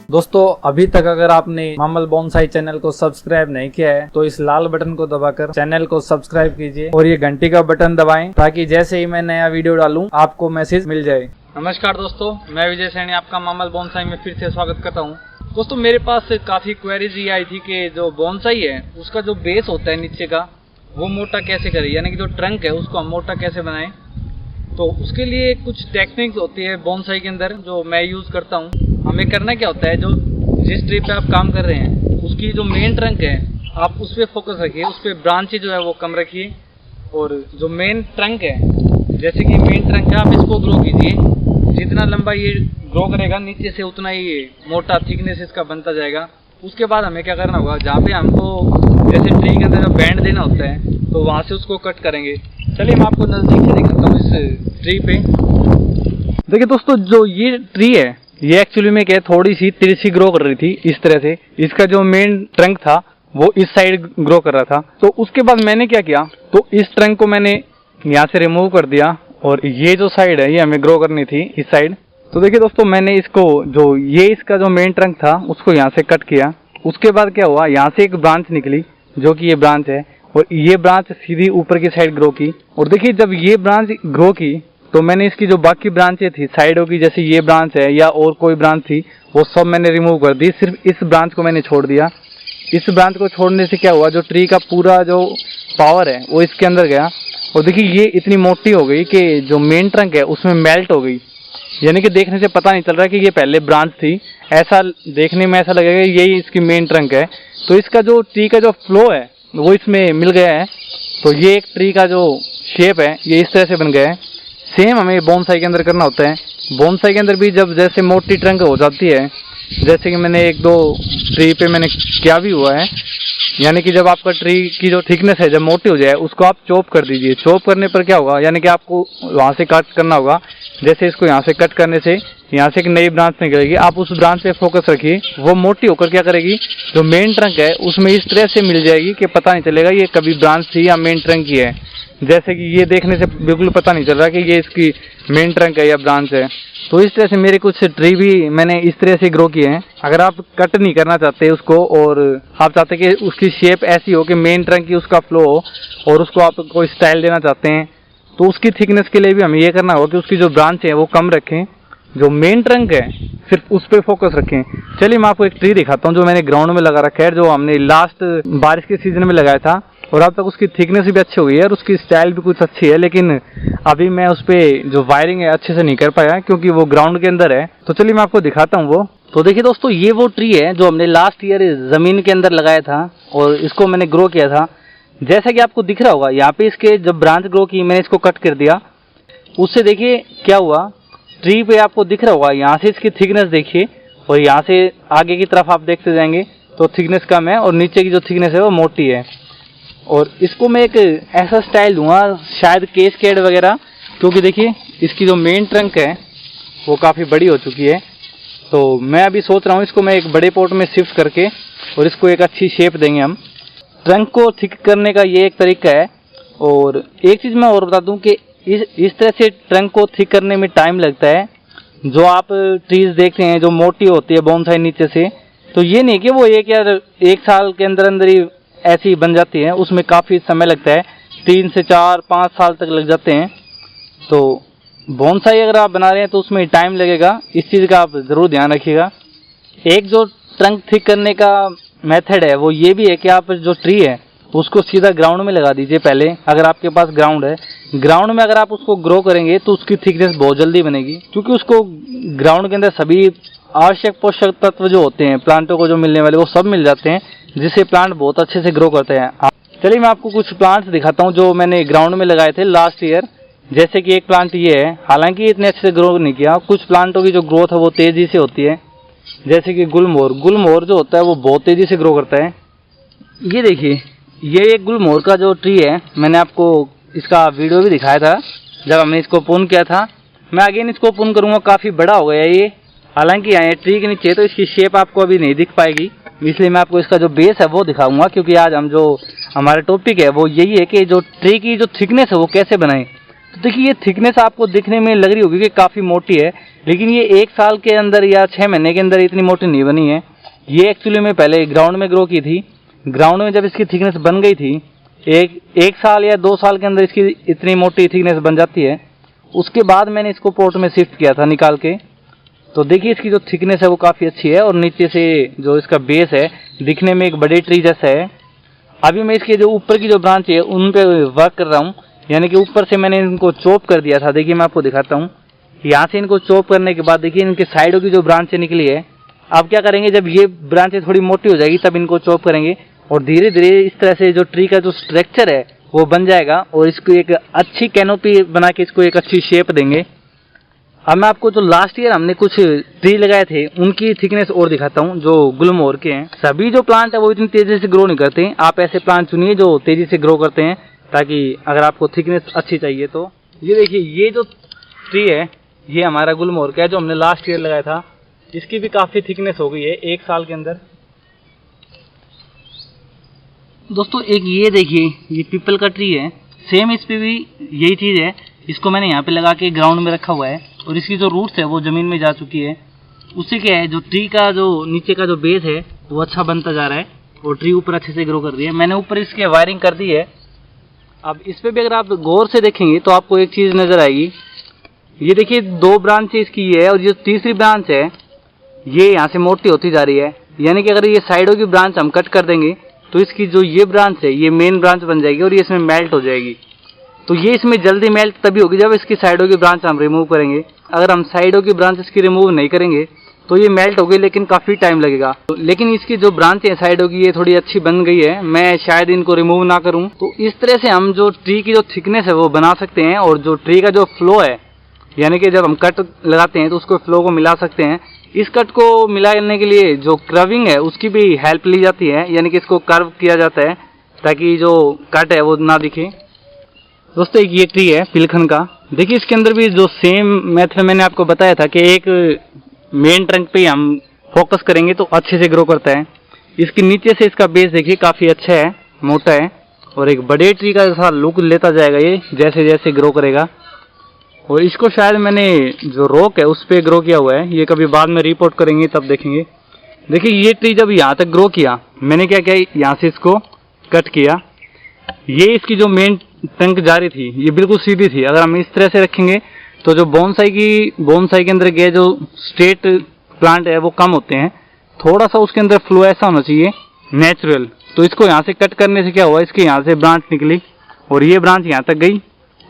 दोस्तों अभी तक अगर आपने मामल बोनसाई चैनल को सब्सक्राइब नहीं किया है तो इस लाल बटन को दबाकर चैनल को सब्सक्राइब कीजिए और ये घंटी का बटन दबाएं ताकि जैसे ही मैं नया वीडियो डालूं आपको मैसेज मिल जाए। नमस्कार दोस्तों, मैं विजय सैनी आपका मामल बोनसाई में फिर से स्वागत करता हूं। दोस्तों मेरे पास काफ़ी क्वेरीज ये आई थी कि जो बोनसाई है उसका जो बेस होता है नीचे का वो मोटा कैसे करें, यानी कि जो ट्रंक है उसको हम मोटा कैसे बनाएं। तो उसके लिए कुछ टेक्निक्स होती है बोनसाई के अंदर जो मैं यूज़ करता हूँ। हमें करना क्या होता है, जो जिस ट्री पे आप काम कर रहे हैं उसकी जो मेन ट्रंक है आप उस पर फोकस रखिए, उस पर ब्रांचेज जो है वो कम रखिए और जो मेन ट्रंक है, जैसे कि मेन ट्रंक है आप इसको ग्रो कीजिए। जितना लंबा ये ग्रो करेगा नीचे से उतना ही मोटा थिकनेस इसका बनता जाएगा। उसके बाद हमें क्या करना होगा, जहाँ पे हमको जैसे ट्री के अंदर बैंड देना होता है तो वहाँ से उसको कट करेंगे। चलिए मैं आपको नज़दीक से दिखाता हूँ इस ट्री पे। देखिए दोस्तों, जो ये ट्री है ये एक्चुअली में क्या है, थोड़ी सी तिरछी ग्रो कर रही थी इस तरह से। इसका जो मेन ट्रंक था वो इस साइड ग्रो कर रहा था। तो उसके बाद मैंने क्या किया, तो इस ट्रंक को मैंने यहाँ से रिमूव कर दिया और ये जो साइड है ये हमें ग्रो करनी थी इस साइड। तो देखिए दोस्तों, मैंने इसको जो ये इसका जो मेन ट्रंक था उसको यहाँ से कट किया। उसके बाद क्या हुआ, यहाँ से एक ब्रांच निकली जो कि ये ब्रांच है और ये ब्रांच सीधी ऊपर की साइड ग्रो की। और देखिए जब ये ब्रांच ग्रो की तो मैंने इसकी जो बाकी ब्रांचें थी साइडों की, जैसे ये ब्रांच है या और कोई ब्रांच थी, वो सब मैंने रिमूव कर दी। सिर्फ इस ब्रांच को मैंने छोड़ दिया। इस ब्रांच को छोड़ने से क्या हुआ, जो ट्री का पूरा जो पावर है वो इसके अंदर गया और देखिए ये इतनी मोटी हो गई कि जो मेन ट्रंक है उसमें मेल्ट हो गई। यानी कि देखने से पता नहीं चल रहा कि ये पहले ब्रांच थी, ऐसा देखने में ऐसा लगेगा यही इसकी मेन ट्रंक है। तो इसका जो ट्री का जो फ्लो है वो इसमें मिल गया है। तो ये एक ट्री का जो शेप है ये इस तरह से बन गया है। सेम हमें बोनसाई के अंदर करना होता है। बोनसाई के अंदर भी जब जैसे मोटी ट्रंक हो जाती है, जैसे कि मैंने एक दो ट्री पे मैंने क्या भी हुआ है, यानी कि जब आपका ट्री की जो थिकनेस है जब मोटी हो जाए उसको आप चॉप कर दीजिए। चॉप करने पर क्या होगा, यानी कि आपको वहाँ से कट करना होगा। जैसे इसको यहाँ से कट करने से यहाँ से एक नई ब्रांच निकलेगी, आप उस ब्रांच पे फोकस रखिए। वो मोटी होकर क्या करेगी, जो मेन ट्रंक है उसमें इस तरह से मिल जाएगी कि पता नहीं चलेगा ये कभी ब्रांच थी या मेन ट्रंक की है। जैसे कि ये देखने से बिल्कुल पता नहीं चल रहा कि ये इसकी मेन ट्रंक है या ब्रांच है। तो इस तरह से मेरे कुछ ट्री भी मैंने इस तरह से ग्रो किए हैं। अगर आप कट नहीं करना चाहते उसको और आप चाहते कि उसकी शेप ऐसी हो कि मेन ट्रंक की उसका फ्लो हो और उसको आप कोई स्टाइल देना चाहते हैं, तो उसकी थिकनेस के लिए भी हमें ये करना होगा कि उसकी जो ब्रांच है वो कम रखें, जो मेन ट्रंक है सिर्फ उस पर फोकस रखें। चलिए मैं आपको एक ट्री दिखाता हूँ जो मैंने ग्राउंड में लगा रखा है, जो हमने लास्ट बारिश के सीजन में लगाया था और अब तक उसकी थिकनेस भी अच्छी हुई है और उसकी स्टाइल भी कुछ अच्छी है। लेकिन अभी मैं उस पर जो वायरिंग है अच्छे से नहीं कर पाया क्योंकि वो ग्राउंड के अंदर है। तो चलिए मैं आपको दिखाता हूँ वो। तो देखिए दोस्तों, ये वो ट्री है जो हमने लास्ट ईयर ज़मीन के अंदर लगाया था और इसको मैंने ग्रो किया था। जैसा कि आपको दिख रहा होगा यहाँ पे इसके जब ब्रांच ग्रो की मैंने इसको कट कर दिया, उससे देखिए क्या हुआ, ट्री पे आपको दिख रहा होगा यहाँ से इसकी थिकनेस देखिए और यहाँ से आगे की तरफ आप देखते जाएंगे तो थिकनेस कम है और नीचे की जो थिकनेस है वो मोटी है। और इसको मैं एक ऐसा स्टाइल दूंगा शायद केस कैड वगैरह, क्योंकि देखिए इसकी जो मेन ट्रंक है वो काफ़ी बड़ी हो चुकी है। तो मैं अभी सोच रहा हूँ इसको मैं एक बड़े पॉट में शिफ्ट करके और इसको एक अच्छी शेप देंगे हम। ट्रंक को थिक करने का ये एक तरीका है। और एक चीज़ मैं और बता दूं कि इस तरह से ट्रंक को थिक करने में टाइम लगता है। जो आप ट्रीज देखते हैं जो मोटी होती है बोनसाई नीचे से, तो ये नहीं कि वो एक साल के अंदर अंदर ही ऐसी बन जाती है, उसमें काफ़ी समय लगता है, 3 से 4 5 साल तक लग जाते हैं। तो बोनसाई अगर आप बना रहे हैं तो उसमें टाइम लगेगा, इस चीज़ का आप ज़रूर ध्यान रखिएगा। एक जो ट्रंक थिक करने का मेथड है वो ये भी है कि आप जो ट्री है उसको सीधा ग्राउंड में लगा दीजिए पहले, अगर आपके पास ग्राउंड है। ग्राउंड में अगर आप उसको ग्रो करेंगे तो उसकी थिकनेस बहुत जल्दी बनेगी, क्योंकि उसको ग्राउंड के अंदर सभी आवश्यक पोषक तत्व जो होते हैं प्लांटों को जो मिलने वाले वो सब मिल जाते हैं, जिससे प्लांट बहुत अच्छे से ग्रो करते हैं। चलिए मैं आपको कुछ प्लांट्स दिखाता हूँ जो मैंने ग्राउंड में लगाए थे लास्ट ईयर। जैसे कि एक प्लांट ये है, हालांकि इतने अच्छे से ग्रो नहीं किया। कुछ प्लांटों की जो ग्रोथ है वो तेज़ी से होती है, जैसे कि गुलमोहर जो होता है वो बहुत तेज़ी से ग्रो करता है। ये देखिए ये एक गुलमोहर का जो ट्री है, मैंने आपको इसका वीडियो भी दिखाया था जब हमने इसको पुन किया था। मैं अगेन इसको पुन करूँगा, काफ़ी बड़ा हो गया ये। हालांकि यहाँ ट्री के नीचे तो इसकी शेप आपको अभी नहीं दिख पाएगी, इसलिए मैं आपको इसका जो बेस है वो दिखाऊंगा, क्योंकि आज हम जो हमारा टॉपिक है वो यही है कि जो ट्री की जो थिकनेस है वो कैसे बनाएं। तो देखिए ये थिकनेस आपको दिखने में लग रही होगी कि काफ़ी मोटी है, लेकिन ये 1 साल के अंदर या 6 महीने के अंदर इतनी मोटी नहीं बनी है। ये एक्चुअली में पहले ग्राउंड में ग्रो की थी। ग्राउंड में जब इसकी थिकनेस बन गई थी, एक साल या 2 साल के अंदर इसकी इतनी मोटी थिकनेस बन जाती है। उसके बाद मैंने इसको पोर्ट में शिफ्ट किया था निकाल के। तो देखिए इसकी जो थिकनेस है वो काफ़ी अच्छी है और नीचे से जो इसका बेस है दिखने में एक बड़े ट्री जैसा है। अभी मैं इसके जो ऊपर की जो ब्रांच है उन पे वर्क कर रहा हूँ, यानी कि ऊपर से मैंने इनको चॉप कर दिया था। देखिए मैं आपको दिखाता हूँ, यहाँ से इनको चॉप करने के बाद देखिए इनके साइडों की जो ब्रांचें निकली है। अब क्या करेंगे, जब ये ब्रांचें थोड़ी मोटी हो जाएगी तब इनको चॉप करेंगे और धीरे धीरे इस तरह से जो ट्री का जो स्ट्रक्चर है वो बन जाएगा और इसको एक अच्छी कैनोपी बना के इसको एक अच्छी शेप देंगे। अब मैं आपको जो लास्ट ईयर हमने कुछ ट्री लगाए थे उनकी थिकनेस और दिखाता हूँ, जो गुलमोहर के हैं। सभी जो प्लांट है वो इतनी तेजी से ग्रो नहीं करते। आप ऐसे प्लांट चुनिए जो तेजी से ग्रो करते हैं, ताकि अगर आपको थिकनेस अच्छी चाहिए तो। ये देखिए ये जो ट्री है ये हमारा गुलमोहर का है जो हमने लास्ट ईयर लगाया था। इसकी भी काफ़ी थिकनेस हो गई है 1 साल के अंदर। दोस्तों एक ये देखिए ये पीपल का ट्री है, सेम इस पे भी यही चीज़ है। इसको मैंने यहाँ पे लगा के ग्राउंड में रखा हुआ है और इसकी जो रूट्स है वो ज़मीन में जा चुकी है। उससे क्या है, जो ट्री का जो नीचे का जो बेस है वो अच्छा बनता जा रहा है और ट्री ऊपर अच्छे से ग्रो कर रही है। मैंने ऊपर इसके वायरिंग कर दी है। अब इस पर भी अगर आप गौर से देखेंगे तो आपको एक चीज़ नज़र आएगी। ये देखिए 2 ब्रांच इसकी ये है और जो तीसरी ब्रांच है ये यहाँ से मोटी होती जा रही है। यानी कि अगर ये साइडों की ब्रांच हम कट कर देंगे तो इसकी जो ये ब्रांच है ये मेन ब्रांच बन जाएगी और ये इसमें मेल्ट हो जाएगी। तो ये इसमें जल्दी मेल्ट तभी होगी जब इसकी साइडों की ब्रांच हम रिमूव करेंगे। अगर हम साइडों की ब्रांच इसकी रिमूव नहीं करेंगे तो ये मेल्ट होगी, लेकिन काफ़ी टाइम लगेगा। लेकिन इसकी जो ब्रांच है साइडों की ये थोड़ी अच्छी बन गई है, मैं शायद इनको रिमूव ना करूँ। तो इस तरह से हम जो ट्री की जो थिकनेस है वो बना सकते हैं और जो ट्री का जो फ्लो है, यानी कि जब हम कट लगाते हैं तो उसको फ्लो को मिला सकते हैं। इस कट को मिलाने के लिए जो कर्विंग है उसकी भी हेल्प ली जाती है, यानी कि इसको कर्व किया जाता है ताकि जो कट है वो ना दिखे। दोस्तों एक ये ट्री है पिलखन का। देखिए इसके अंदर भी जो सेम मेथड मैंने आपको बताया था कि एक मेन ट्रंक पे हम फोकस करेंगे तो अच्छे से ग्रो करता है। इसके नीचे से इसका बेस देखिए काफ़ी अच्छा है, मोटा है और एक बड़े ट्री का जैसा लुक लेता जाएगा ये जैसे जैसे ग्रो करेगा। और इसको शायद मैंने जो रोक है उस पर ग्रो किया हुआ है, ये कभी बाद में रिपोर्ट करेंगे तब देखेंगे। देखिए ये ट्री जब यहाँ तक ग्रो किया मैंने क्या किया, यहाँ से इसको कट किया। ये इसकी जो मेन टंक जा रही थी ये बिल्कुल सीधी थी। अगर हम इस तरह से रखेंगे तो जो बोनसाई के अंदर के जो स्ट्रेट प्लांट है वो कम होते हैं। थोड़ा सा उसके अंदर फ्लो ऐसा होना चाहिए नेचुरल। तो इसको यहाँ से कट करने से क्या हुआ, इसके यहाँ से ब्रांच निकली और ये ब्रांच यहाँ तक गई।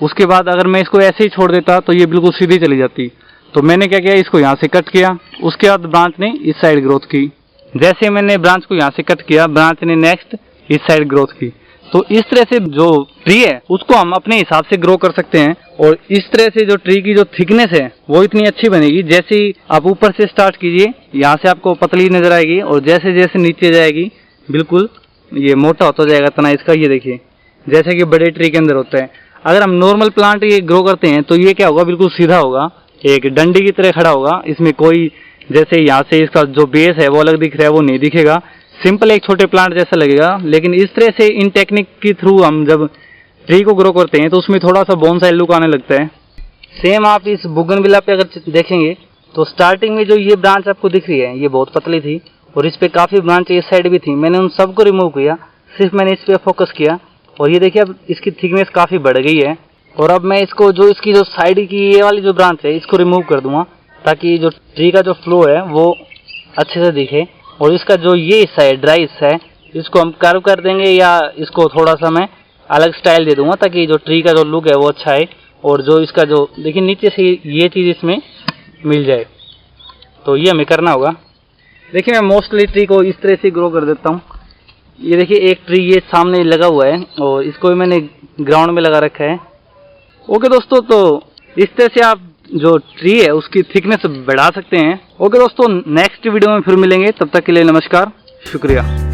उसके बाद अगर मैं इसको ऐसे ही छोड़ देता तो ये बिल्कुल सीधी चली जाती। तो मैंने क्या किया, इसको यहाँ से कट किया। उसके बाद ब्रांच ने इस साइड ग्रोथ की। जैसे मैंने ब्रांच को यहाँ से कट किया, ब्रांच ने नेक्स्ट इस साइड ग्रोथ की। तो इस तरह से जो ट्री है उसको हम अपने हिसाब से ग्रो कर सकते हैं और इस तरह से जो ट्री की जो थिकनेस है वो इतनी अच्छी बनेगी। जैसे ही आप ऊपर से स्टार्ट कीजिए यहाँ से आपको पतली नजर आएगी और जैसे जैसे नीचे जाएगी बिल्कुल ये मोटा होता जाएगा तना इसका। ये देखिए जैसे कि बड़े ट्री के अंदर होता है। अगर हम नॉर्मल प्लांट ये ग्रो करते हैं तो ये क्या होगा, बिल्कुल सीधा होगा, एक डंडी की तरह खड़ा होगा। इसमें कोई जैसे यहाँ से इसका जो बेस है वो अलग दिख रहा है वो नहीं दिखेगा, सिंपल एक छोटे प्लांट जैसा लगेगा। लेकिन इस तरह से इन टेक्निक के थ्रू हम जब ट्री को ग्रो करते हैं तो उसमें थोड़ा सा बोनसाई लुक आने लगता है। सेम आप इस बुगनविला पे अगर देखेंगे तो स्टार्टिंग में जो ये ब्रांच आपको दिख रही है ये बहुत पतली थी और इस पे काफ़ी ब्रांच इस साइड भी थी। मैंने उन सबको रिमूव किया, सिर्फ मैंने इस पे फोकस किया और ये देखिए अब इसकी थिकनेस काफ़ी बढ़ गई है। और अब मैं इसको जो इसकी जो साइड की ये वाली जो ब्रांच है इसको रिमूव कर दूंगा ताकि जो ट्री का जो फ्लो है वो अच्छे से दिखे। और इसका जो ये हिस्सा है ड्राई हिस्सा है इसको हम कर्व कर देंगे या इसको थोड़ा सा मैं अलग स्टाइल दे दूंगा ताकि जो ट्री का जो लुक है वो अच्छा है। और जो इसका जो देखिए नीचे से ये चीज़ इसमें मिल जाए तो ये हमें करना होगा। देखिए मैं मोस्टली ट्री को इस तरह से ग्रो कर देता हूँ। ये देखिए एक ट्री ये सामने लगा हुआ है और इसको भी मैंने ग्राउंड में लगा रखा है। ओके दोस्तों, तो इस तरह से आप जो ट्री है उसकी थिकनेस बढ़ा सकते हैं। ओके दोस्तों, नेक्स्ट वीडियो में फिर मिलेंगे, तब तक के लिए नमस्कार, शुक्रिया।